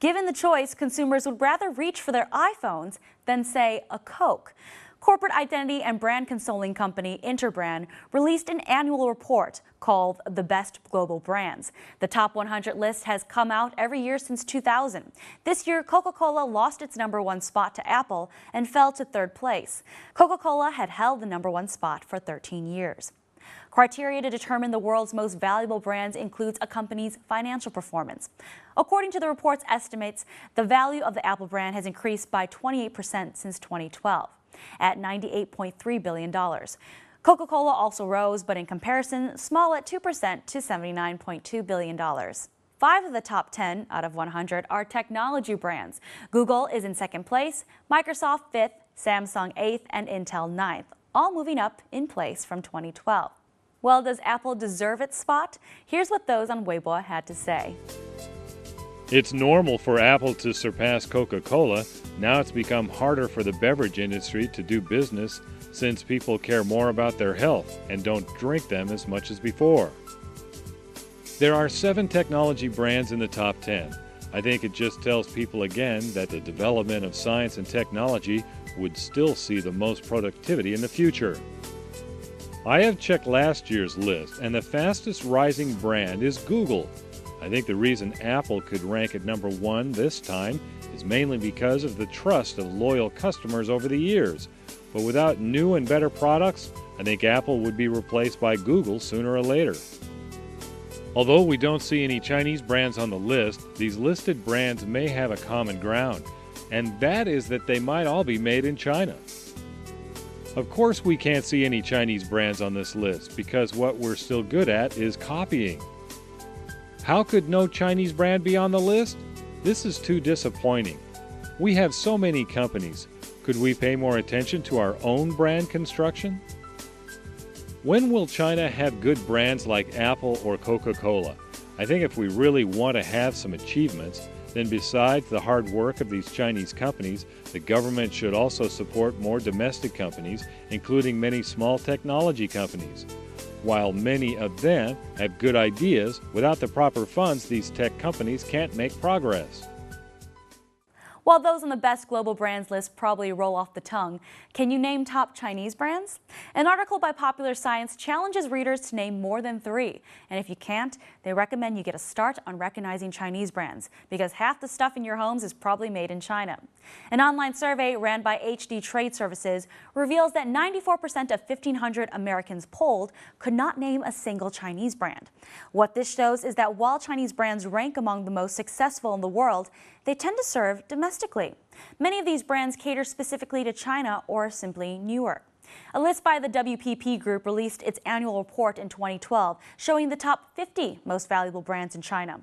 Given the choice, consumers would rather reach for their iPhones than, say, a Coke. Corporate identity and brand consulting company Interbrand released an annual report called The Best Global Brands. The top 100 list has come out every year since 2000. This year, Coca-Cola lost its #1 spot to Apple and fell to 3rd place. Coca-Cola had held the #1 spot for 13 years. Criteria to determine the world's most valuable brands includes a company's financial performance. According to the report's estimates, the value of the Apple brand has increased by 28% since 2012, at $98.3 billion. Coca-Cola also rose, but in comparison, small at 2% to $79.2 billion. 5 of the top 10 out of 100 are technology brands. Google is in 2nd place, Microsoft 5th, Samsung 8th, and Intel 9th, all moving up in place from 2012. Well, does Apple deserve its spot? Here's what those on Weibo had to say. It's normal for Apple to surpass Coca-Cola. Now it's become harder for the beverage industry to do business since people care more about their health and don't drink them as much as before. There are 7 technology brands in the top 10. I think it just tells people again that the development of science and technology would still see the most productivity in the future. I have checked last year's list, and the fastest rising brand is Google. I think the reason Apple could rank at #1 this time is mainly because of the trust of loyal customers over the years. But without new and better products, I think Apple would be replaced by Google sooner or later. Although we don't see any Chinese brands on the list, these listed brands may have a common ground, and that is that they might all be made in China. Of course, we can't see any Chinese brands on this list because what we're still good at is copying. How could no Chinese brand be on the list? This is too disappointing. We have so many companies. Could we pay more attention to our own brand construction? When will China have good brands like Apple or Coca-Cola? I think if we really want to have some achievements, then besides the hard work of these Chinese companies, the government should also support more domestic companies, including many small technology companies. While many of them have good ideas, without the proper funds, these tech companies can't make progress. While those on the best global brands list probably roll off the tongue, can you name top Chinese brands? An article by Popular Science challenges readers to name more than 3. And if you can't, they recommend you get a start on recognizing Chinese brands, because half the stuff in your homes is probably made in China. An online survey ran by HD Trade Services reveals that 94% of 1,500 Americans polled could not name a single Chinese brand. What this shows is that while Chinese brands rank among the most successful in the world, they tend to serve domestically. Many of these brands cater specifically to China or are simply newer. A list by the WPP Group released its annual report in 2012, showing the top 50 most valuable brands in China.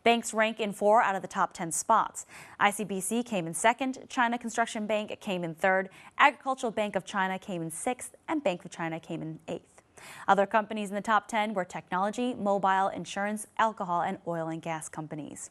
Banks rank in 4 out of the top 10 spots. ICBC came in 2nd, China Construction Bank came in 3rd, Agricultural Bank of China came in 6th, and Bank of China came in 8th. Other companies in the top 10 were technology, mobile, insurance, alcohol, and oil and gas companies.